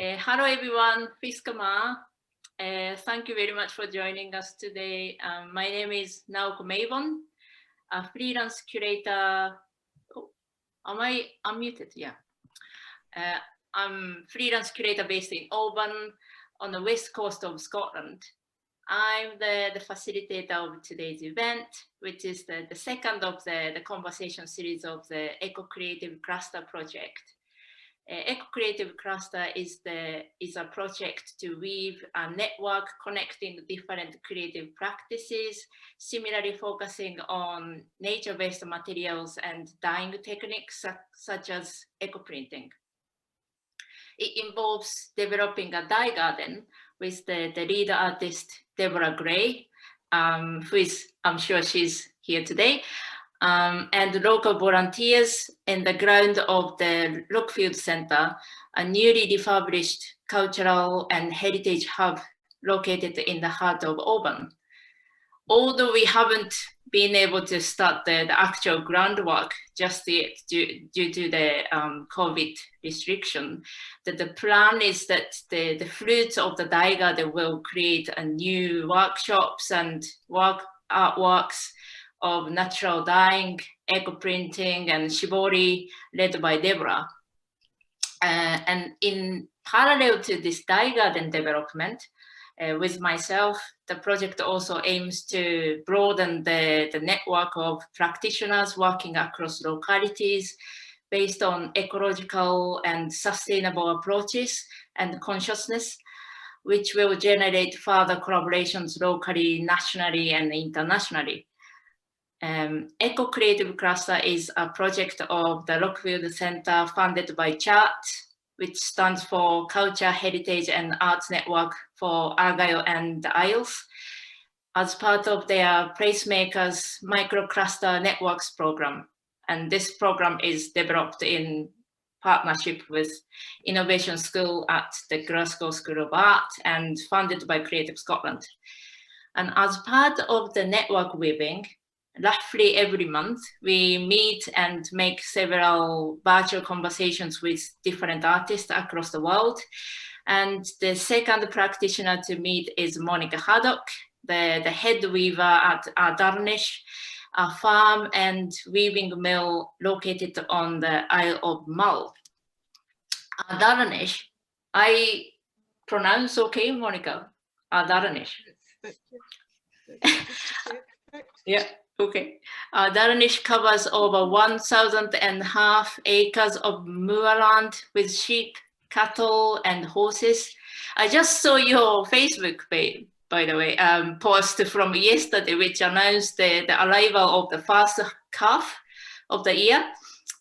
Hello everyone, Fiskama. Thank you very much for joining us today. My name is Naoko Mabon, a freelance curator. Oh, am I unmuted? Yeah. I'm freelance curator based in Oban on the west coast of Scotland. I'm the facilitator of today's event, which is the second of the conversation series of the Eco-Creative Cluster project. Eco-Creative Cluster is a project to weave a network connecting different creative practices, similarly focusing on nature-based materials and dyeing techniques such as eco-printing. It involves developing a dye garden with the lead artist, Deborah Gray, who is, I'm sure she's here today, and local volunteers in the ground of the Rockfield Center, a newly refurbished cultural and heritage hub located in the heart of Oban. Although we haven't been able to start the actual groundwork just yet due to the COVID restriction, that the plan is that the fruits of the dye garden will create a new workshops and artworks of natural dyeing, eco-printing, and shibori led by Deborah. And in parallel to this dye garden development, with myself, the project also aims to broaden the network of practitioners working across localities based on ecological and sustainable approaches and consciousness, which will generate further collaborations locally, nationally, and internationally. Eco-Creative Cluster is a project of the Rockfield Center funded by CHART, which stands for Culture, Heritage and Arts Network for Argyll and the Isles, as part of their Placemakers Microcluster Networks program. And this program is developed in partnership with Innovation School at the Glasgow School of Art and funded by Creative Scotland. And as part of the network weaving, roughly every month, we meet and make several virtual conversations with different artists across the world. And the second practitioner to meet is Monica Haddock, the head weaver at Ardalanish, a farm and weaving mill located on the Isle of Mull. Ardalanish, I pronounce okay, Monica? Ardalanish. Yeah. Okay. Ardalanish covers over 1,500 acres of moorland with sheep, cattle, and horses. I just saw your Facebook page, by the way, post from yesterday, which announced the arrival of the first calf of the year,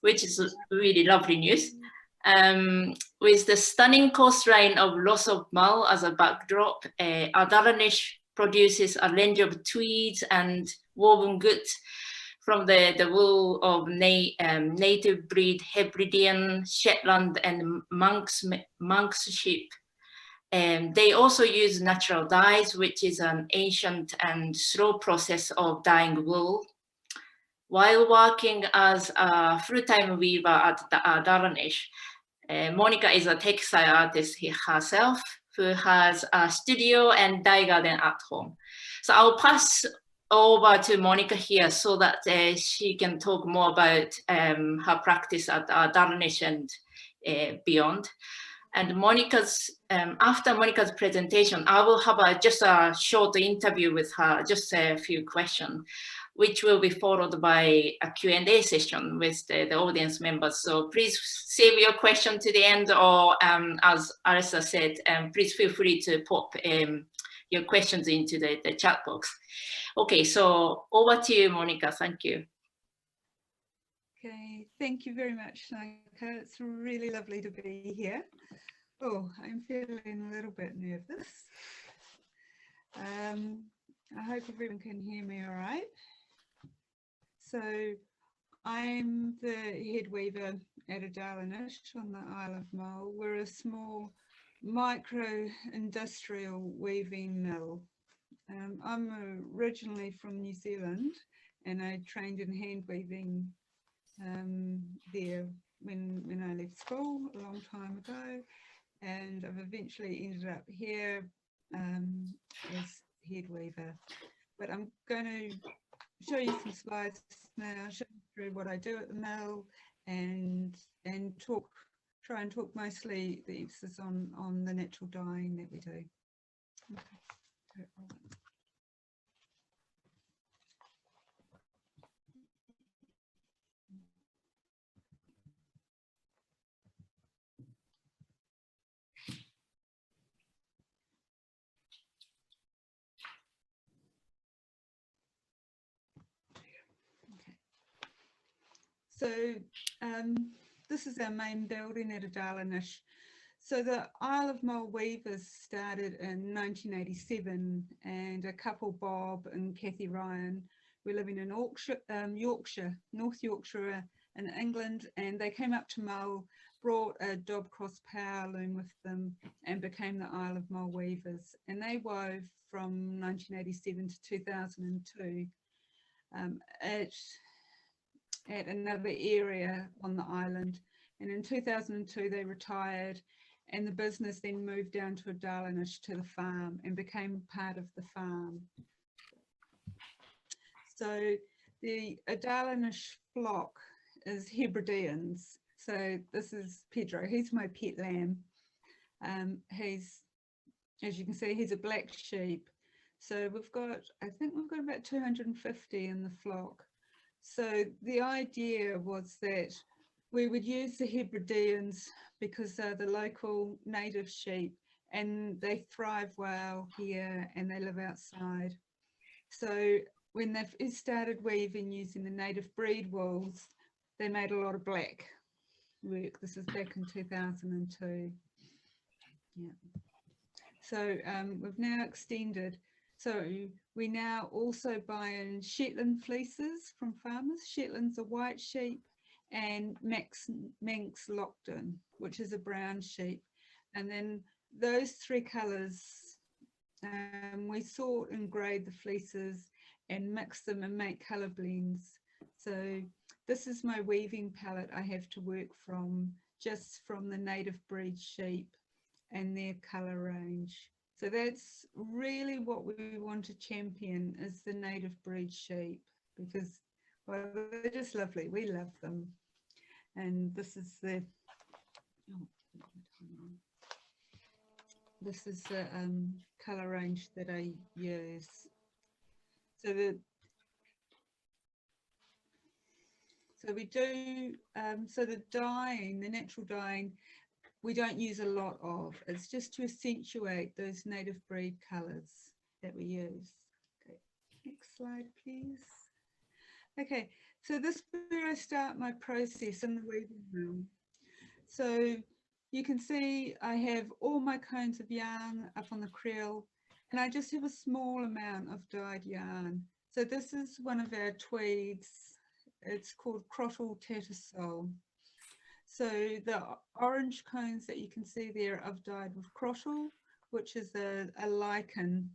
which is really lovely news. With the stunning coastline of Isle of Mull as a backdrop, Ardalanish produces a range of tweeds and woven goods from the wool of native breed Hebridean, Shetland, and Manx sheep. They also use natural dyes, which is an ancient and slow process of dyeing wool. While working as a full-time weaver at the Ardalanish, Monica is a textile artist herself, who has a studio and dye garden at home. So I'll pass over to Monica here so that she can talk more about her practice at Ardalanish and beyond. And after Monica's presentation, I will have just a short interview with her, just a few questions, which will be followed by a Q&A session with the audience members. So please save your question to the end, or as Alessa said, please feel free to pop your questions into the chat box. Okay, so over to you, Monica. Thank you. Okay, thank you very much, Naoko. It's really lovely to be here. Oh, I'm feeling a little bit nervous. I hope everyone can hear me all right. So I'm the head weaver at Ardalanish on the Isle of Mull. We're a small micro-industrial weaving mill. I'm originally from New Zealand, and I trained in hand weaving there when I left school a long time ago. and I've eventually ended up here as head weaver. But I'm going to show you some slides now, show you through what I do at the mill, and try and talk mostly the emphasis on the natural dyeing that we do. Okay. So this is our main building at Ardalanish. So the Isle of Mull weavers started in 1987, and a couple, Bob and Kathy Ryan, were living in Yorkshire, North Yorkshire in England, and they came up to Mull, brought a Dobcross power loom with them, and became the Isle of Mull weavers. And they wove from 1987 to 2002 at another area on the island. And in 2002 they retired, and the business then moved down to Ardalanish to the farm and became part of the farm. So the Ardalanish flock is Hebrideans. So this is Pedro, he's my pet lamb. He's, as you can see, he's a black sheep. So I think we've got about 250 in the flock. So the idea was that we would use the Hebrideans because they're the local native sheep, and they thrive well here and they live outside. So when they started weaving using the native breed wools, they made a lot of black work. This is back in 2002. Yeah. So we've now extended. So we now also buy in Shetland fleeces from farmers. Shetland's a white sheep, and Manx Lockton, which is a brown sheep. And then those three colours, we sort and grade the fleeces and mix them and make colour blends. So this is my weaving palette I have to work from, just from the native breed sheep and their colour range. So that's really what we want to champion, is the native breed sheep, because, well, they're just lovely. We love them. And this is the colour range that I use. So we do, so the dyeing, the natural dyeing, we don't use a lot of. It's just to accentuate those native breed colours that we use. Okay, next slide, please. Okay, so this is where I start my process in the weaving room. So you can see I have all my cones of yarn up on the creel, and I just have a small amount of dyed yarn. So this is one of our tweeds. It's called Crottle Tattersole. So the orange cones that you can see there I've dyed with crottle, which is a lichen,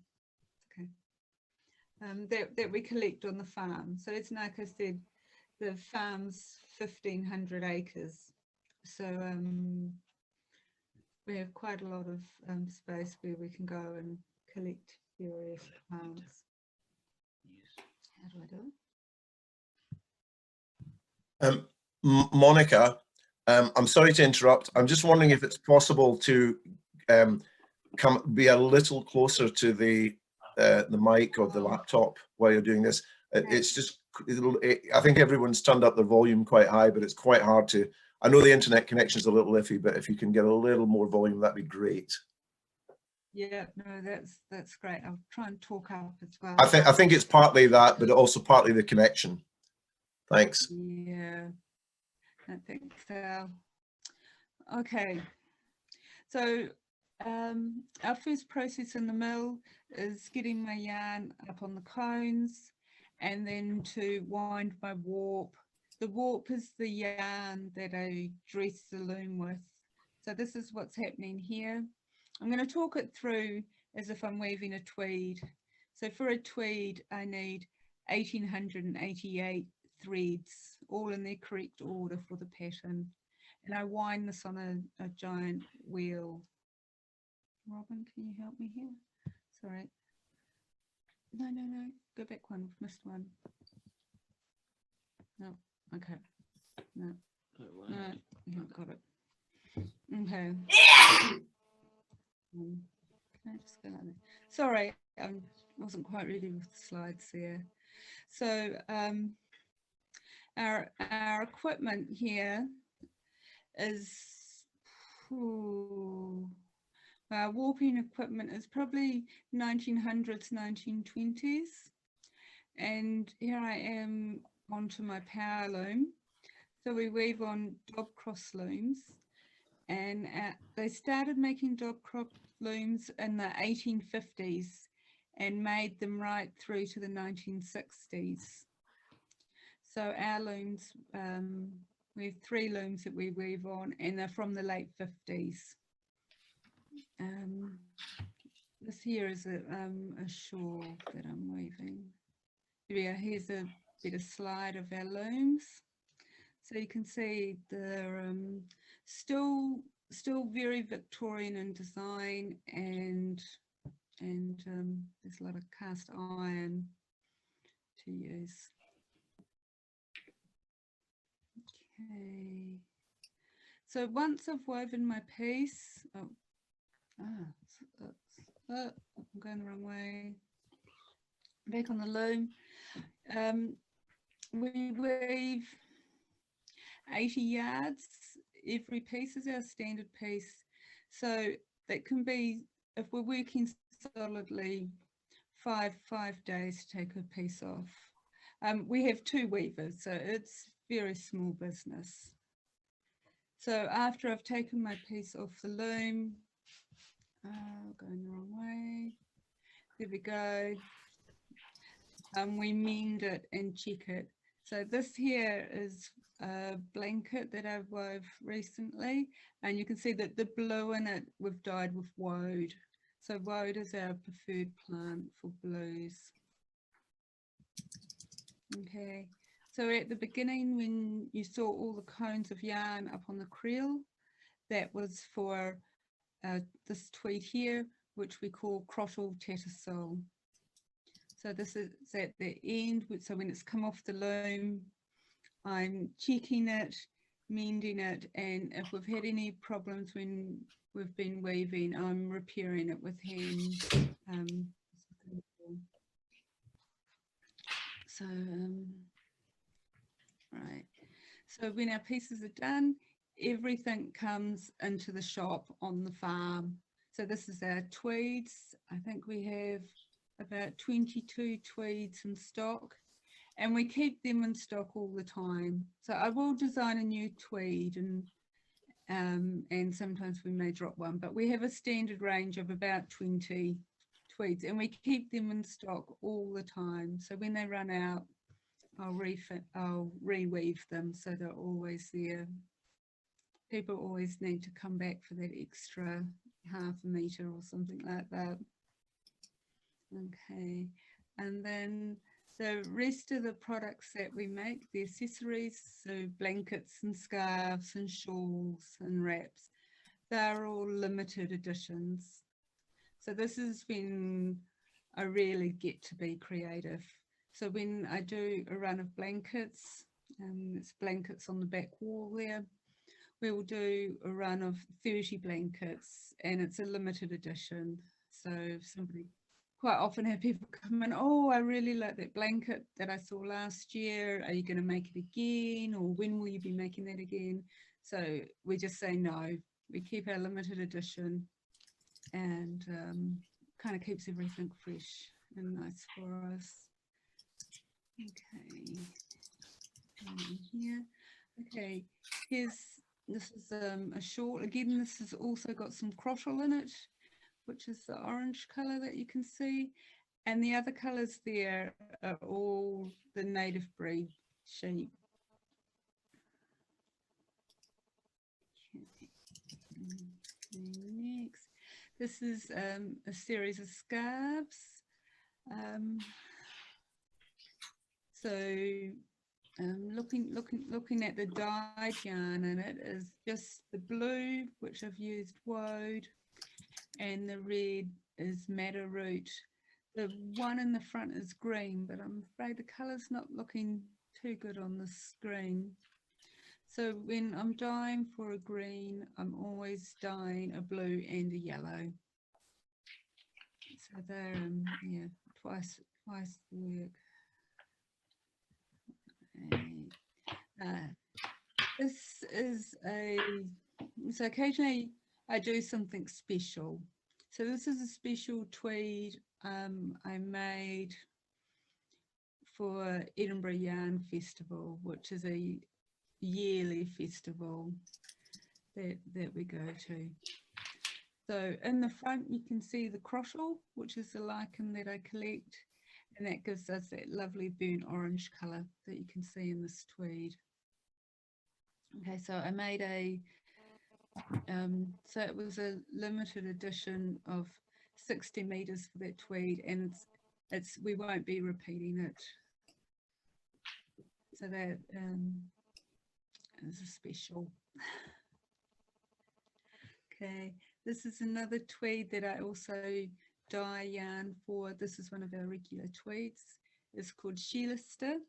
okay, that we collect on the farm. So it's like I said, the farm's 1,500 acres. So we have quite a lot of space where we can go and collect various plants. How do I do it? Monica, I'm sorry to interrupt. I'm just wondering if it's possible to be a little closer to the mic or the laptop while you're doing this. It's just, I think everyone's turned up their volume quite high, but it's quite hard to. I know the internet connection is a little iffy, but if you can get a little more volume, that'd be great. Yeah, no, that's great. I'll try and talk up as well. I think it's partly that, but also partly the connection. Thanks. Yeah, I think so. Okay, so our first process in the mill is getting my yarn up on the cones, and then to wind my warp. The warp is the yarn that I dress the loom with. So this is what's happening here. I'm going to talk it through as if I'm weaving a tweed. So for a tweed, I need 1,888 threads, all in their correct order for the pattern. And I wind this on a giant wheel Robin, can you help me here? Sorry. No, go back one, we've missed one. No, okay. No, you haven't got it. Okay. Can I just go like that? Sorry, I wasn't quite ready with the slides there. So our equipment here is, our warping equipment is probably 1900s, 1920s. And here I am onto my power loom. So we weave on dob cross looms, and they started making dob cross looms in the 1850s and made them right through to the 1960s. So our looms, we have 3 looms that we weave on, and they're from the late 50s. This here is a shawl that I'm weaving. Yeah, here's a bit of slide of our looms. So you can see they're still very Victorian in design, and there's a lot of cast iron to use. Okay. So once I've woven my piece, I'm going the wrong way. Back on the loom. We weave 80 yards. Every piece is our standard piece. So that can be, if we're working solidly, five days to take a piece off. We have 2 weavers, so it's very small business. So after I've taken my piece off the loom, going the wrong way, there we go. We mend it and check it. So this here is a blanket that I've wove recently, and you can see that the blue in it we've dyed with woad. So woad is our preferred plant for blues. Okay, so at the beginning when you saw all the cones of yarn up on the creel, that was for this tweed here, which we call crottle tattersall. So this is at the end, so when it's come off the loom, I'm checking it, mending it, and if we've had any problems when we've been weaving, I'm repairing it with hand. Right. So when our pieces are done, everything comes into the shop on the farm. So this is our tweeds. I think we have about 22 tweeds in stock, and we keep them in stock all the time. So I will design a new tweed, and sometimes we may drop one, but we have a standard range of about 20 tweeds, and we keep them in stock all the time. So when they run out, I'll reweave them, so they're always there. People always need to come back for that extra half a metre or something like that. Okay, and then the rest of the products that we make, the accessories, so blankets and scarves and shawls and wraps, they're all limited editions. So this is when I really get to be creative. So when I do a run of blankets, it's blankets on the back wall there, we will do a run of 30 blankets, and it's a limited edition. So if somebody, quite often have people come in, oh, I really like that blanket that I saw last year. Are you going to make it again? Or when will you be making that again? So we just say no. We keep our limited edition, and kind of keeps everything fresh and nice for us. Okay. Here. Okay. This is a shawl. Again, this has also got some crottle in it, which is the orange colour that you can see, and the other colours there are all the native breed sheep. Next, this is a series of scarves. Looking at the dyed yarn in it is just the blue, which I've used woad, and the red is madder root. The one in the front is green, but I'm afraid the colour's not looking too good on the screen. So when I'm dyeing for a green, I'm always dyeing a blue and a yellow. So they're yeah, twice the work. This is so occasionally I do something special. So this is a special tweed I made for Edinburgh Yarn Festival, which is a yearly festival that we go to. So in the front you can see the crottle, which is the lichen that I collect, and that gives us that lovely burnt orange colour that you can see in this tweed. Okay, so I made a so it was a limited edition of 60 meters for that tweed, and it's we won't be repeating it. So that is a special. Okay, this is another tweed that I also dye yarn for. This is one of our regular tweeds. It's called Sheelister,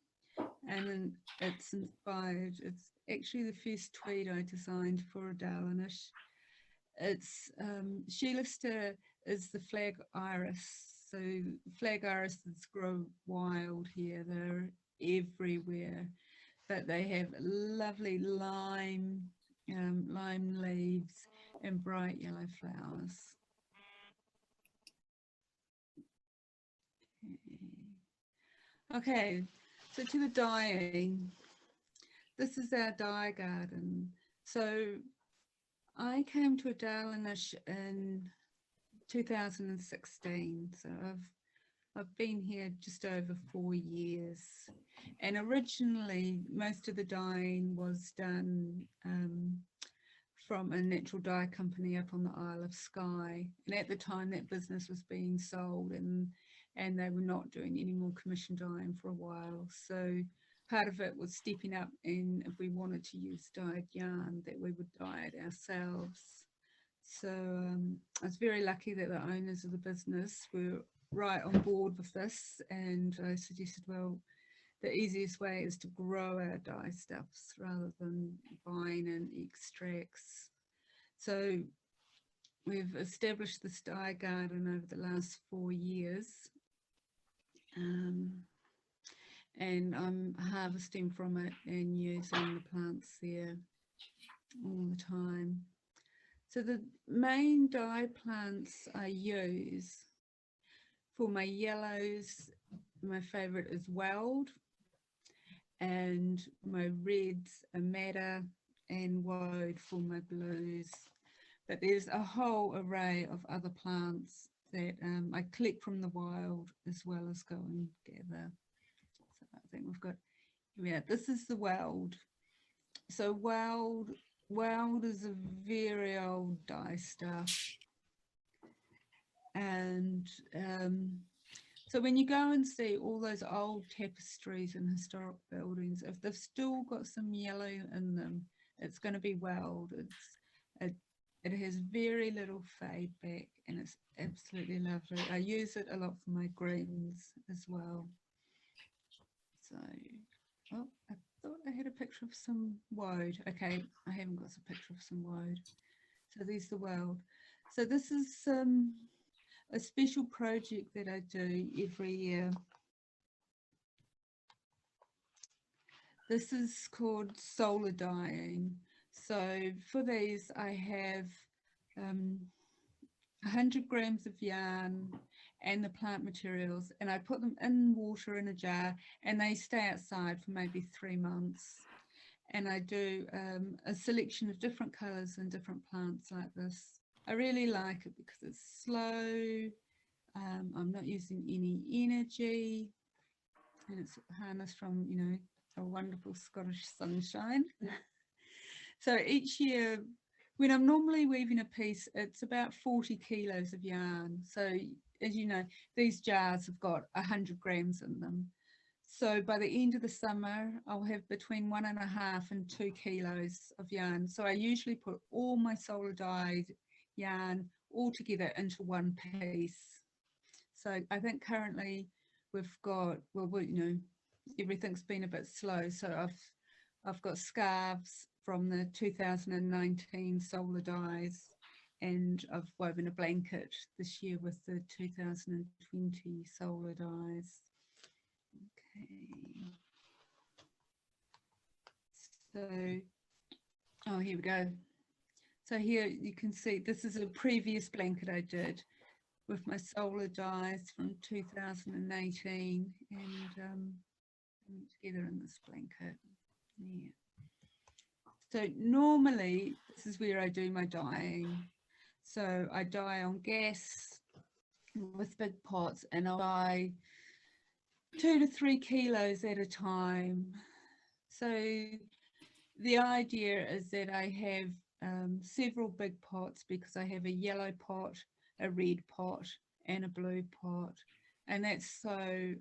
and it's inspired. It's actually the first tweed I designed for Ardalanish. It's Sheelister is the flag iris. So flag irises grow wild here. They're everywhere, but they have lovely lime leaves and bright yellow flowers. Okay, so to the dyeing. This is our dye garden. So I came to Ardalanish in 2016. So I've been here just over 4 years. And originally, most of the dyeing was done from a natural dye company up on the Isle of Skye. And at the time, that business was being sold, and they were not doing any more commission dyeing for a while. So part of it was stepping up, and if we wanted to use dyed yarn, that we would dye it ourselves. So I was very lucky that the owners of the business were right on board with this, and I suggested, well, the easiest way is to grow our dye stuffs rather than buying in extracts. So we've established this dye garden over the last 4 years. And I'm harvesting from it and using the plants there all the time. So the main dye plants I use for my yellows, my favourite is Weld, and my reds are Madder and Woad for my blues. But there's a whole array of other plants that I collect from the wild as well as go and gather. I think we've got, yeah, this is the Weld. So Weld is a very old dye stuff. And so when you go and see all those old tapestries and historic buildings, if they've still got some yellow in them, it's going to be Weld. It has very little fade back, and it's absolutely lovely. I use it a lot for my greens as well. So, oh, I thought I had a picture of some Woad. Okay, I haven't got a picture of some Woad. So there's the Weld. So this is a special project that I do every year. This is called solar dyeing. So for these I have 100 grams of yarn and the plant materials, and I put them in water in a jar, and they stay outside for maybe 3 months. And I do a selection of different colours and different plants like this. I really like it because it's slow. I'm not using any energy, and it's harnessed from, you know, a wonderful Scottish sunshine. So each year, when I'm normally weaving a piece, it's about 40 kilos of yarn. So as you know, these jars have got 100 grams in them. So by the end of the summer, I'll have between 1.5 and 2 kilos of yarn. So I usually put all my solar dyed yarn all together into one piece. So I think currently we've got, well, you know, everything's been a bit slow. So I've got scarves from the 2019 solar dyes, and I've woven a blanket this year with the 2020 solar dyes. Okay. So, oh, here we go. So here you can see this is a previous blanket I did with my solar dyes from 2018, and together in this blanket. Yeah. So normally this is where I do my dyeing. So I dye on gas with big pots, and I'll dye 2 to 3 kilos at a time. So the idea is that I have several big pots, because I have a yellow pot, a red pot and a blue pot, and that's so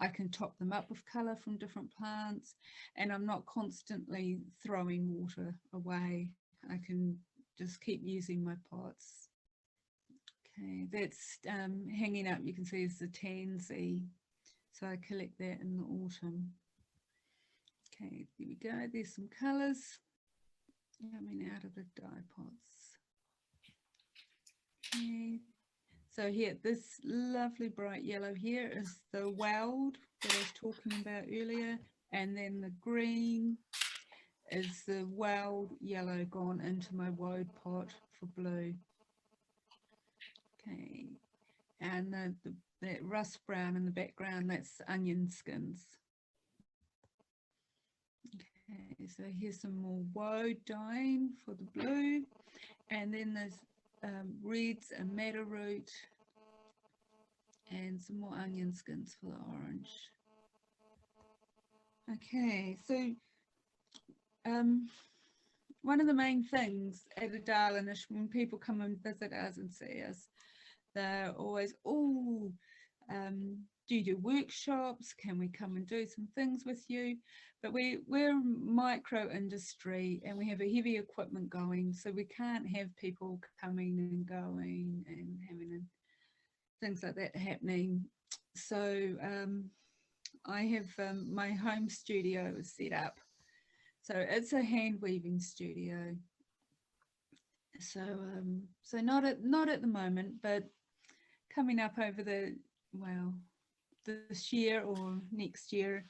I can top them up with colour from different plants, and I'm not constantly throwing water away. I can just keep using my pots. Okay, that's hanging up, you can see is the tansy, so I collect that in the autumn. Okay, there we go, there's some colours coming out of the dye pots. Okay. So here, this lovely bright yellow here is the weld that I was talking about earlier, and then the green is the weld yellow gone into my woad pot for blue. Okay, and that rust brown in the background, that's onion skins. Okay, so here's some more woad dyeing for the blue, and then there's reds and madder root, and some more onion skins for the orange. Okay, so one of the main things at Ardalanish, when people come and visit us and see us, they're always, oh, do you do workshops? Can we come and do some things with you? But we're micro industry, and we have a heavy equipment going, so we can't have people coming and going and having things like that happening. So I have my home studio is set up. So it's a hand weaving studio. So so not at the moment, but coming up over this year or next year,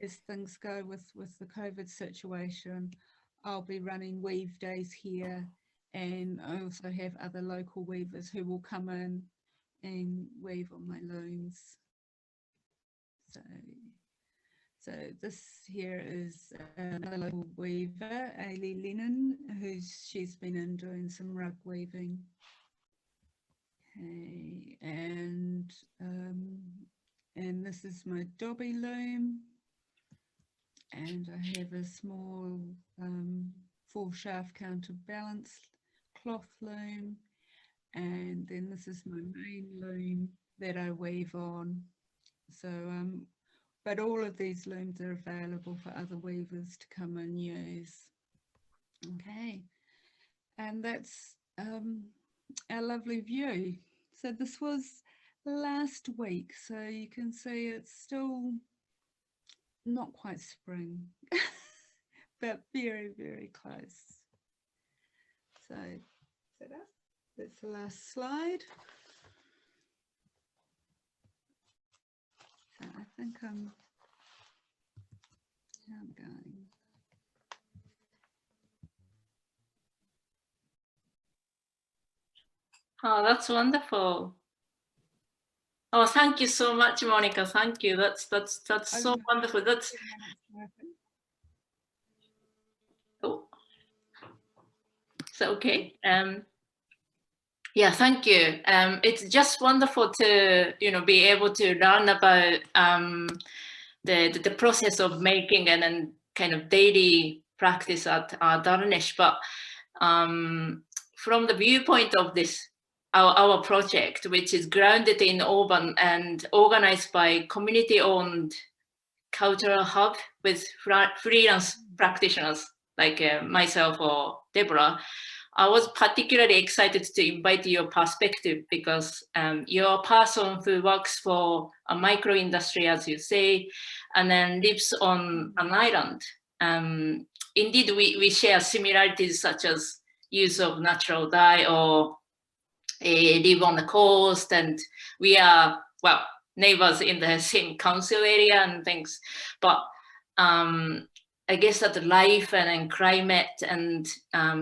as things go with the COVID situation, I'll be running weave days here, and I also have other local weavers who will come in and weave on my looms. So this here is another local weaver, Ailey Lennon, she's been in doing some rug weaving. Okay, and this is my Dobby loom, and I have a small 4 shaft counterbalance cloth loom, and then this is my main loom that I weave on. So but all of these looms are available for other weavers to come and use. Okay, and that's our lovely view. So this was last week, so you can see it's still not quite spring, but very, very close. So that's the last slide. So I think I'm going. Oh, that's wonderful. Oh, thank you so much, Monica. Thank you. That's so wonderful. That's oh, so okay. Yeah, thank you. It's just wonderful to be able to learn about the process of making and then kind of daily practice at Ardalanish. But from the viewpoint of this, our project, which is grounded in urban and organized by community-owned cultural hub with freelance practitioners like myself or Deborah, I was particularly excited to invite your perspective because you're a person who works for a micro industry, as you say, and then lives on an island. Indeed, we share similarities such as use of natural dye or live on the coast, and we are, well, neighbors in the same council area and things. But I guess that the life and climate and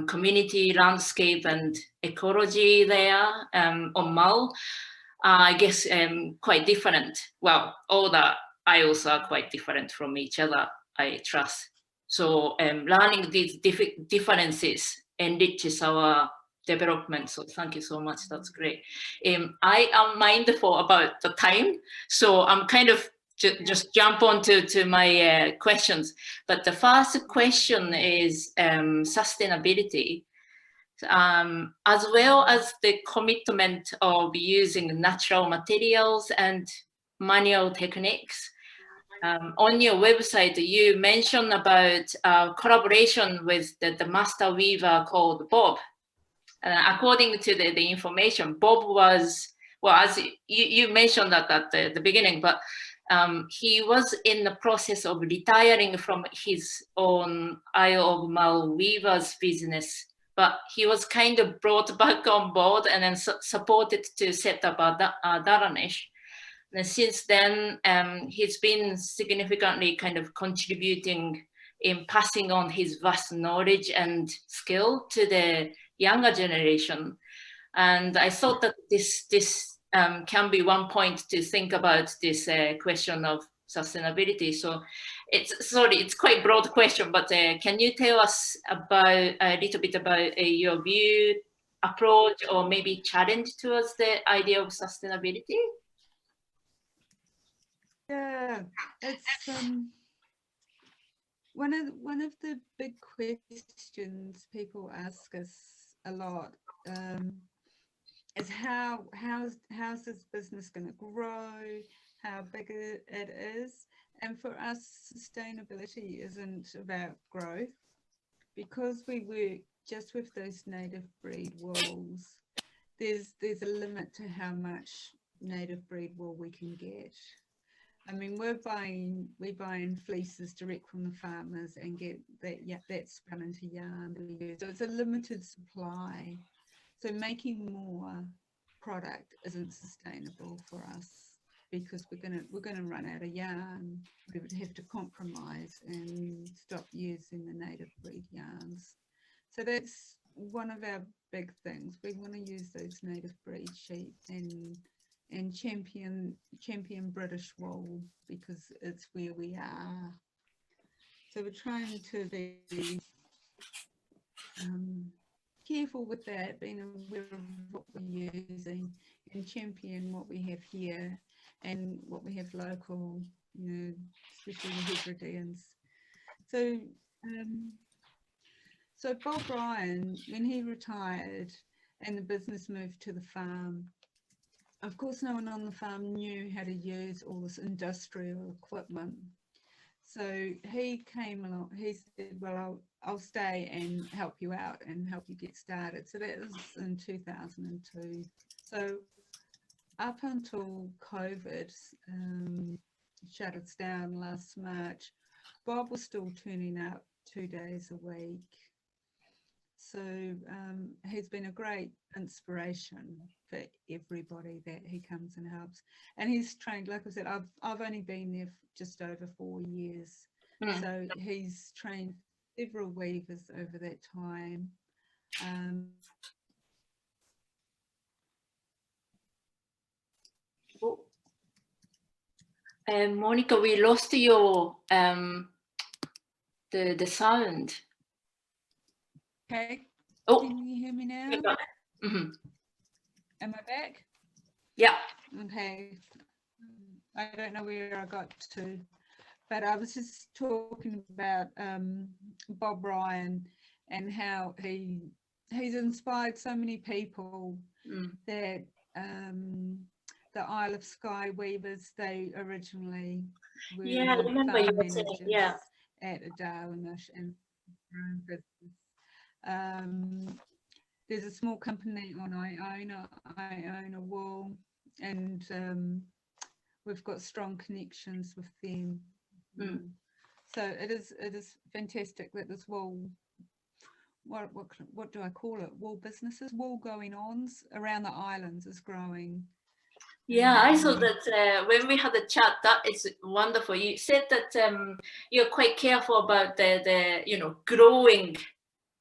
community landscape and ecology there on Mull, I guess quite different. Well, all the isles are quite different from each other, I trust. So learning these differences enriches our development. So thank you so much. That's great. I am mindful about the time, so I'm kind of just jump on to my questions. But the first question is sustainability, as well as the commitment of using natural materials and manual techniques. On your website, you mentioned about collaboration with the master weaver called Bob. According to the information, Bob was, well, as you mentioned that at the beginning, but he was in the process of retiring from his own Isle of Mull weavers business, but he was kind of brought back on board and then supported to set up Ardalanish. And since then, he's been significantly kind of contributing in passing on his vast knowledge and skill to the younger generation. And I thought that this can be one point to think about this question of sustainability. So it's quite a broad question, but can you tell us about a little bit about your view, approach, or maybe challenge towards the idea of sustainability? Yeah, it's one of the big questions people ask us a lot is how's this business going to grow, how big it is. And for us, sustainability isn't about growth, because we work just with those native breed wools. There's a limit to how much native breed wool we can get. I mean, we're buying fleeces direct from the farmers and get that spun into yarn. So it's a limited supply. So making more product isn't sustainable for us, because we're gonna run out of yarn. We would have to compromise and stop using the native breed yarns. So that's one of our big things. We want to use those native breed sheep and champion British wool, because it's where we are. So we're trying to be careful with that, being aware of what we're using, and champion what we have here and what we have local, you know, especially the Hebrideans. So so Bob Ryan, when he retired and the business moved to the farm, of course, no one on the farm knew how to use all this industrial equipment. So he came along, he said, well, I'll stay and help you out and help you get started. So that was in 2002. So up until COVID shut us down last March, Bob was still turning up 2 days a week. So he's been a great inspiration for everybody that he comes and helps. And he's trained, like I said, I've only been there just over 4 years. So he's trained several weavers over that time. Monica, we lost your the sound. Okay. Oh, can you hear me now? Mm-hmm. Am I back? Yeah. Okay. I don't know where I got to, but I was just talking about Bob Ryan and how he's inspired so many people that the Isle of Skye weavers, they originally were I remember you were saying, at Ardalanish and business. there's a small company on Iona Wool, and we've got strong connections with them. So it is fantastic that this wool, what do I call it? Wool businesses, wool going ons around the islands is growing. Yeah, I saw that when we had a chat. That is wonderful. You said that you're quite careful about the growing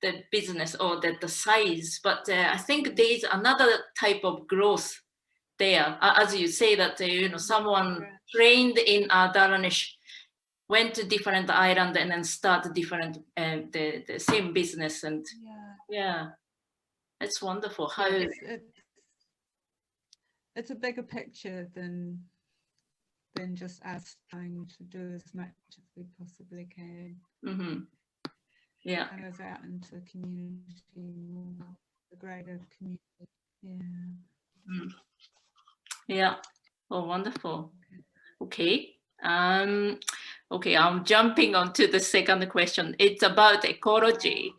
the business or the size, but I think there is another type of growth there. As you say that someone trained in Ardalanish went to different island and then start different the same business, and yeah, it's wonderful how it's a bigger picture than just us trying to do as much as we possibly can. Yeah, and goes out into the community more, the greater community. Yeah. Oh, wonderful. Okay. Okay, I'm jumping on to the second question. It's about ecology.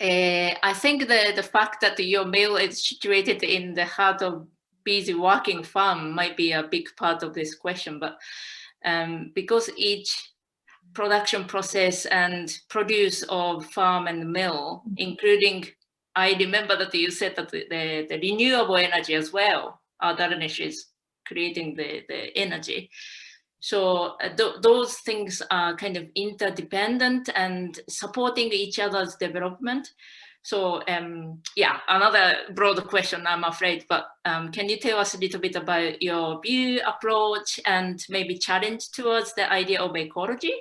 I think the fact that your mill is situated in the heart of busy working farm might be a big part of this question, but because each production process and produce of farm and mill, including, I remember that you said that the renewable energy as well, Ardalanish is creating the energy. So those things are kind of interdependent and supporting each other's development. So yeah, another broad question, I'm afraid, but can you tell us a little bit about your view, approach, and maybe challenge towards the idea of ecology?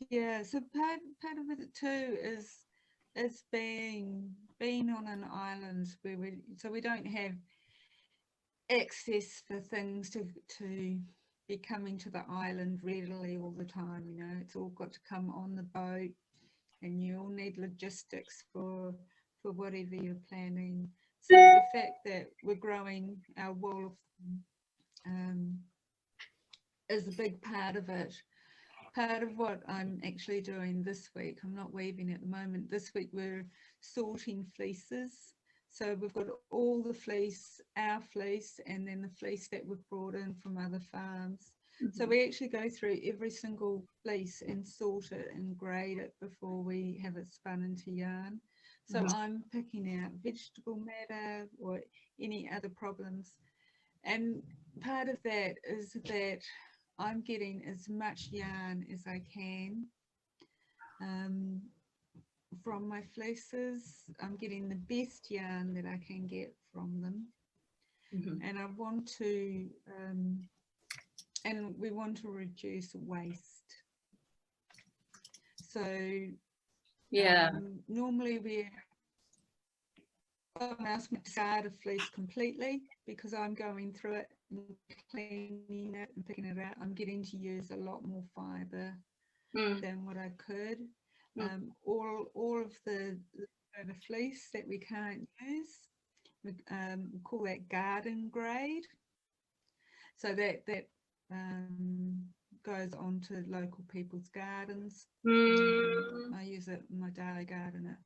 Yeah, so part of it too is being on an island where we don't have access for things to be coming to the island readily all the time. It's all got to come on the boat, and you all need logistics for whatever you're planning. So the fact that we're growing our wool is a big part of it. Part of what I'm actually doing this week, I'm not weaving at the moment, this week we're sorting fleeces. So we've got all the fleece, our fleece, and then the fleece that we've brought in from other farms. So we actually go through every single fleece and sort it and grade it before we have it spun into yarn. So I'm picking out vegetable matter or any other problems. And part of that is that I'm getting as much yarn as I can from my fleeces. I'm getting the best yarn that I can get from them. And I want to, and we want to reduce waste. So yeah, normally I'm asking to discard a fleece completely because I'm going through it and cleaning it and picking it out. I'm getting to use a lot more fibre than what I could. All of the fleece that we can't use, we call that garden grade. So that goes on to local people's gardens. I use it in my daily garden as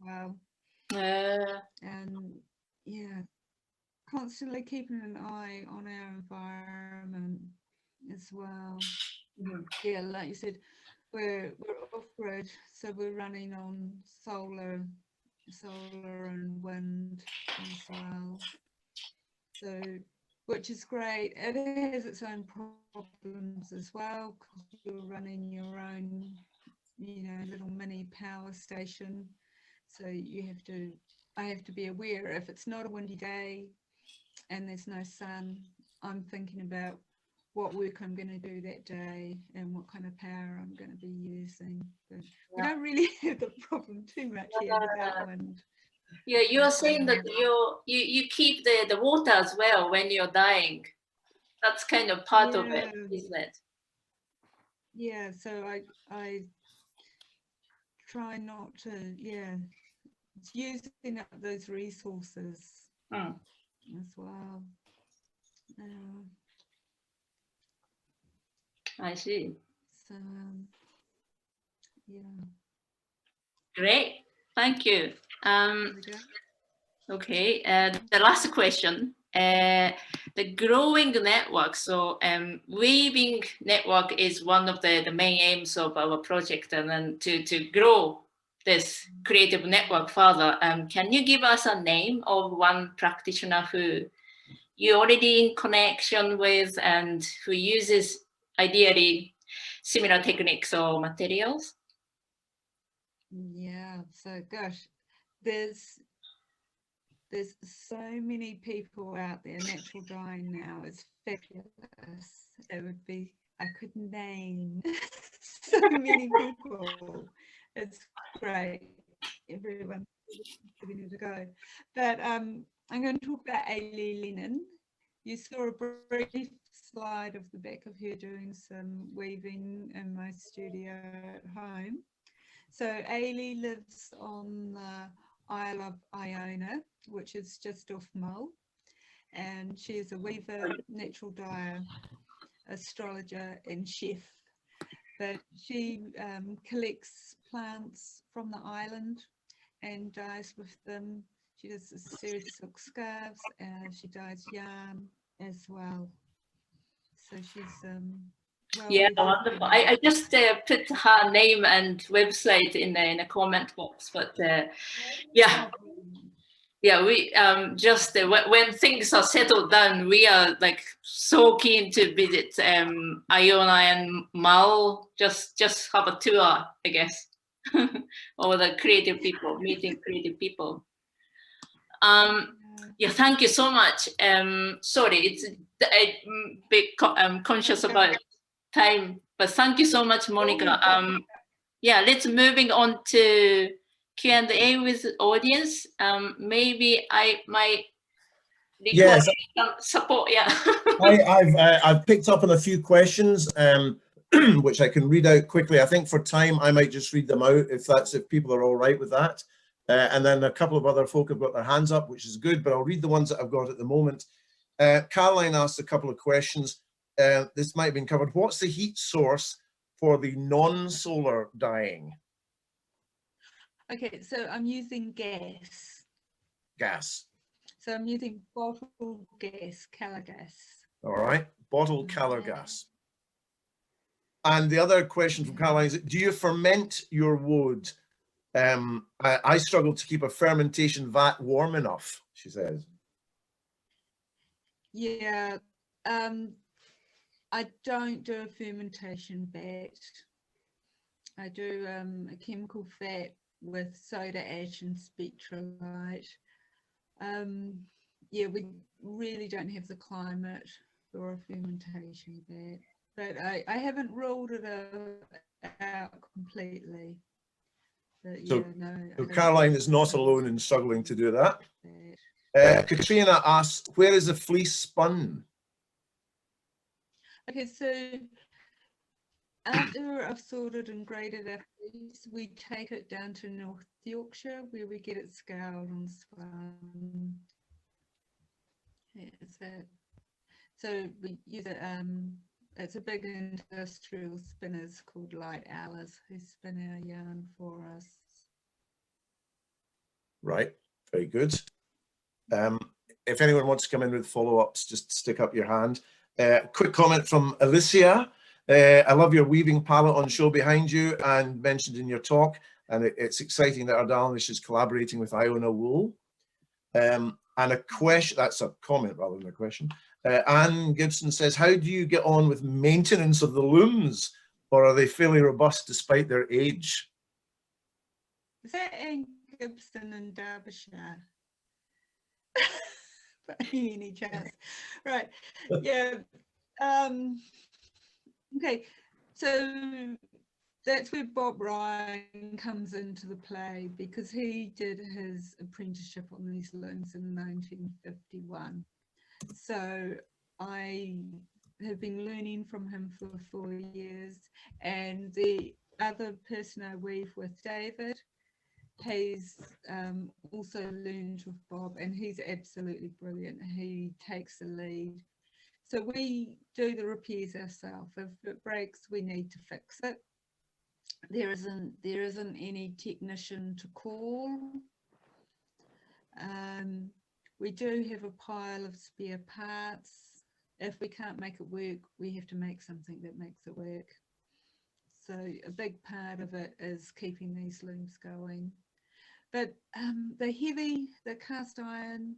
well. And yeah, constantly keeping an eye on our environment as well. Yeah, like you said, we're off-grid, so we're running on solar and wind as well. So, which is great. It has its own problems as well because you're running your own, little mini power station. So I have to be aware if it's not a windy day and there's no sun, I'm thinking about what work I'm going to do that day and what kind of power I'm going to be using. But we don't really have the problem too much here without wind. Yeah, you are saying that you keep the water as well when you're dyeing. That's kind of part of it, isn't it? Yeah, so I try not to, it's using up those resources as well. I see. So, yeah. Great. Thank you. There we go. Okay, the last question. The growing network. So weaving network is one of the main aims of our project, and then to grow this creative network further. Can you give us a name of one practitioner who you're already in connection with and who uses ideally similar techniques or materials? Yeah, so gosh, there's so many people out there. Natural dyeing now is fabulous. It would be, I could name so many people. It's great. Everyone's giving it a go. But I'm going to talk about Ailey Lennon. You saw a brief slide of the back of her doing some weaving in my studio at home. So Ailey lives on the Isle of Iona, which is just off Mull, and she is a weaver, natural dyer, astrologer and chef. But she collects plants from the island and dyes with them. She does a series of silk scarves, she dyes yarn as well. So she's well, yeah, wonderful. I just put her name and website in the comment box, but yeah. Yeah, we just when things are settled down, we are like so keen to visit Iona and Mull. Just have a tour, I guess, or the creative people, meeting creative people. Yeah, thank you so much. Sorry, it's a bit conscious about time, but thank you so much, Monica. Yeah, let's moving on to Q&A with audience. Maybe I might require some support. Yeah. I've picked up on a few questions, which I can read out quickly. I think for time, I might just read them out if people are all right with that. And then a couple of other folk have got their hands up, which is good, but I'll read the ones that I've got at the moment. Caroline asked a couple of questions. This might have been covered. What's the heat source for the non-solar dyeing? Okay, so I'm using gas. Gas. So I'm using bottled gas, color gas. All right, bottled color gas. And the other question from Caroline is, do you ferment your wood? I struggle to keep a fermentation vat warm enough, she says. Yeah, I don't do a fermentation vat. I do a chemical vat with soda ash and spectrolite. Yeah, we really don't have the climate for a fermentation vat, but I haven't ruled it out completely. But So, yeah, no, so Caroline is not alone in struggling to do that. Katrina asks, where is the fleece spun? Okay, so after I've sorted and graded our fleece, we take it down to North Yorkshire where we get it scoured and spun. Yeah, so we use it. It's a big industrial spinners called Light Hours who spin our yarn for us. Right, very good. If anyone wants to come in with follow-ups, just stick up your hand. Quick comment from Alicia. I love your weaving palette on show behind you and mentioned in your talk, and it's exciting that Ardalanish is collaborating with Iona Wool. And a question, that's a comment rather than a question. Anne Gibson says, how do you get on with maintenance of the looms, or are they fairly robust despite their age? Is that Anne Gibson in Derbyshire? By any chance? Right, yeah. Okay, so that's where Bob Ryan comes into the play, because he did his apprenticeship on these looms in 1951. So I have been learning from him for 4 years, and the other person I weave with, David, he's also learned with Bob, and he's absolutely brilliant. He takes the lead. So we do the repairs ourselves. If it breaks, we need to fix it. there isn't any technician to call. We do have a pile of spare parts. If we can't make it work, we have to make something that makes it work. So a big part of it is keeping these looms going. But the heavy, the cast iron,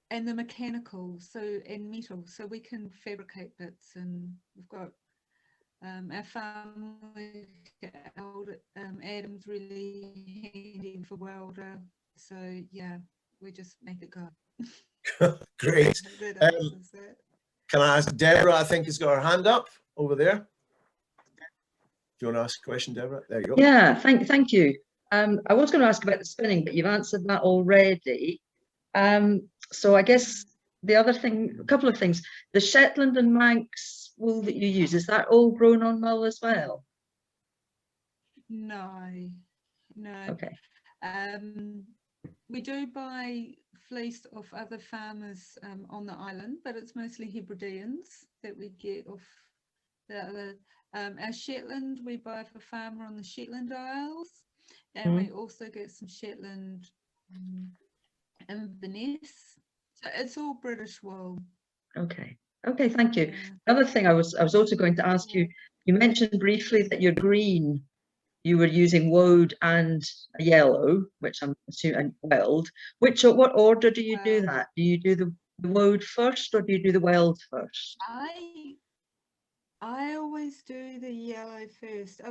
and the mechanical, and metal, so we can fabricate bits, and we've got our farm Adam's really handy for welder, so yeah, we just make it go. Great. Can I ask Deborah? I think has got her hand up over there. Do you want to ask a question, Deborah? There you go. Yeah, thank you. I was going to ask about the spinning, but you've answered that already. So I guess the other thing, a couple of things, the Shetland and Manx wool that you use, is that all grown on Mull as well? No. Okay. We do buy fleece off other farmers on the island, but it's mostly Hebrideans that we get off the other. Our Shetland we buy for a farmer on the Shetland Isles, and we also get some Shetland Inverness. So it's all British wool. Okay, thank you. Another thing I was also going to ask you, you mentioned briefly that your green, you were using woad and a yellow, which I'm assuming, and weld. What order do you do that? Do you do the woad first, or do you do the weld first? I always do the yellow first.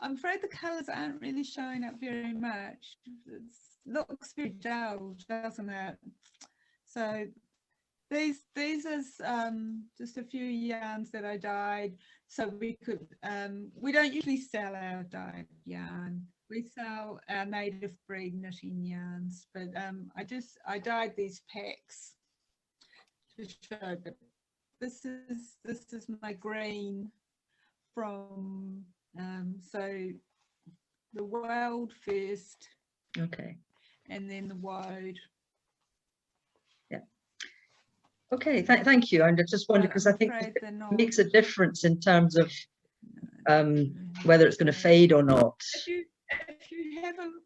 I'm afraid the colours aren't really showing up very much. It looks very dull, doesn't it? So these is just a few yarns that I dyed, so we could we don't usually sell our dyed yarn. We sell our native breed knitting yarns, but I dyed these packs to show that this is my green from so the weld first, okay, and then the woad. Yeah. Okay, thank you. And I just wondered, because I think it makes a difference in terms of whether it's going to fade or not. If you have a look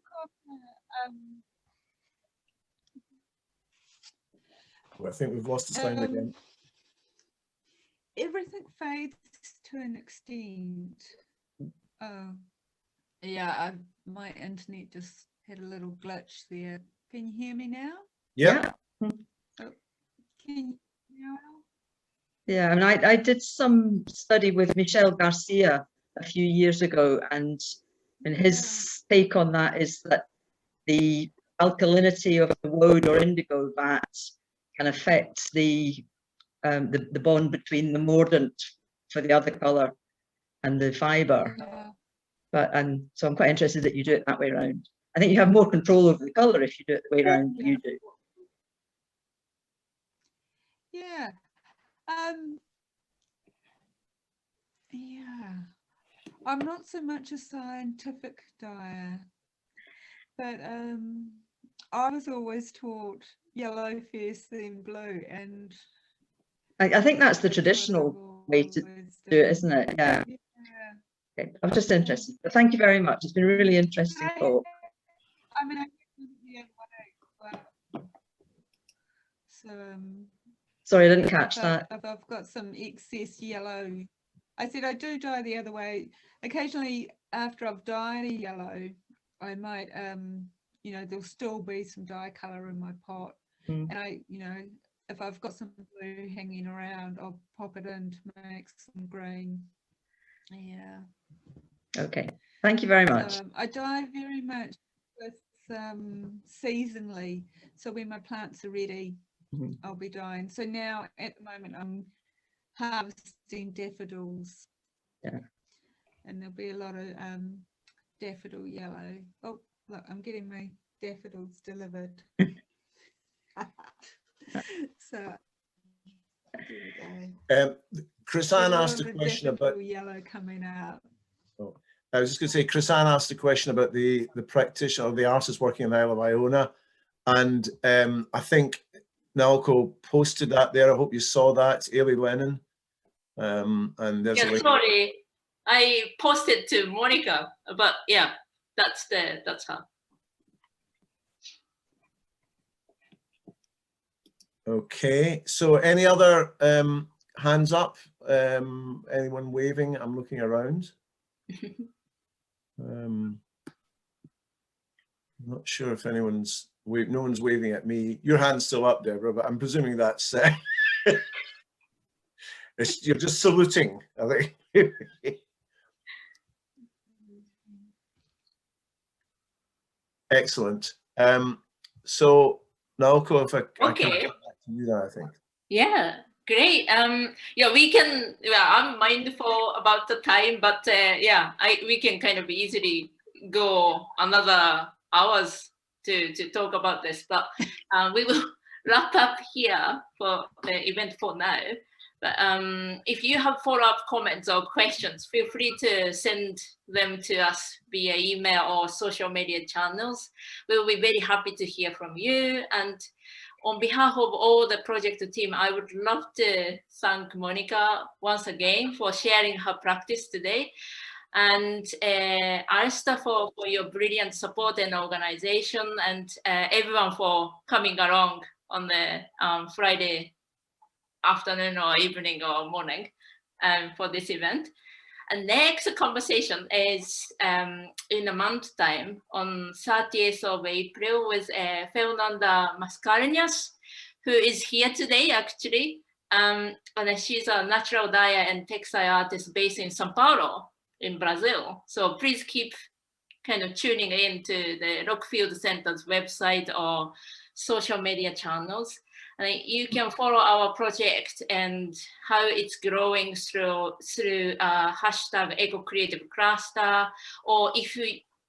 Well, I think we've lost the sound again. Everything fades to an extent. Oh, yeah, my internet just had a little glitch there. Can you hear me now? Yeah. Oh, can you hear me now? Yeah, and I did some study with Michel Garcia a few years ago, and his take on that is that the alkalinity of the woad or indigo vat can affect the bond between the mordant for the other color and the fiber. Yeah. So I'm quite interested that you do it that way around. I think you have more control over the color if you do it the way around than you do. Yeah. Yeah. I'm not so much a scientific dyer, but I was always taught yellow first, then blue, and I think that's the traditional way to do it, isn't it? Yeah. Okay. I'm just interested. But thank you very much. It's been a really interesting talk. I mean, so sorry, I didn't catch that. If I've got some excess yellow, I said I do dye the other way. Occasionally, after I've dyed a yellow, I might, there'll still be some dye colour in my pot, and if I've got some blue hanging around, I'll pop it in to make some green. Yeah. Okay. Thank you very much. So, I dye very much with seasonally. So when my plants are ready, I'll be dyeing. So now at the moment I'm harvesting daffodils. Yeah. And there'll be a lot of daffodil yellow. Oh, look, I'm getting my daffodils delivered. So there we go. Chris-Anne asked a question about yellow coming out. Oh, I was just going to say, Chris-Anne asked a question about the practitioner, the artist working in the Isle of Iona, and I think Naoko posted that there. I hope you saw that, Ailey Lennon. And there's a link. Sorry, I posted to Monica, but yeah, that's her. Okay, so any other hands up? Anyone waving? I'm looking around. I'm not sure if anyone's no one's waving at me. Your hand's still up, Deborah, but I'm presuming that's you're just saluting, I think. Excellent. So Naoko, if I can Okay. come back to you now, I think. Yeah, great. Yeah, we can. Yeah, I'm mindful about the time, but yeah, we can kind of easily go another hours to talk about this. But we will wrap up here for the event for now. But if you have follow-up comments or questions, feel free to send them to us via email or social media channels. We'll be very happy to hear from you. And on behalf of all the project team, I would love to thank Monica once again for sharing her practice today, and Arista for your brilliant support and organization, and everyone for coming along on the Friday afternoon or evening or morning for this event. And next conversation is in a month's time on 30th of April with Fernanda Mascarenhas, who is here today actually. And she's a natural dye and textile artist based in Sao Paulo in Brazil. So please keep kind of tuning in to the Rockfield Center's website or social media channels. And you can follow our project and how it's growing through hashtag Eco Creative Cluster, or if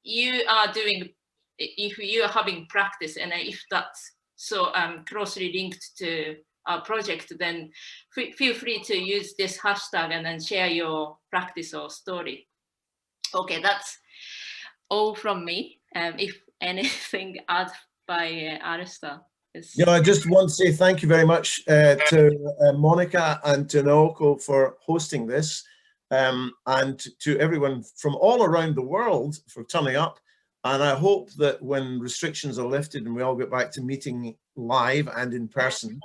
you are having practice and if that's so closely linked to our project, then feel free to use this hashtag and then share your practice or story. Okay, that's all from me. If anything added by Arista. Yeah, I just want to say thank you very much to Monica and to Naoko for hosting this, and to everyone from all around the world for turning up. And I hope that when restrictions are lifted and we all get back to meeting live and in person,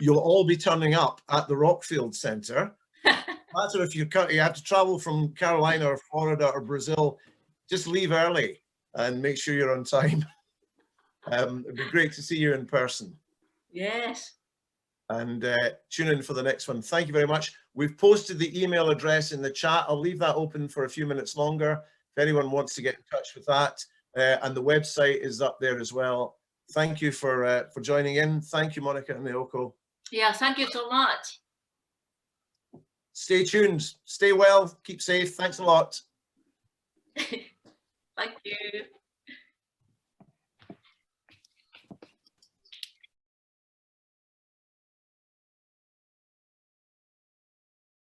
you'll all be turning up at the Rockfield Centre. No matter if you have to travel from Carolina or Florida or Brazil, just leave early and make sure you're on time. It'd be great to see you in person. Yes. And tune in for the next one. Thank you very much. We've posted the email address in the chat. I'll leave that open for a few minutes longer if anyone wants to get in touch with that. And the website is up there as well. Thank you for joining in. Thank you, Monica and Naoko. Yeah, thank you so much. Stay tuned. Stay well. Keep safe. Thanks a lot. Thank you.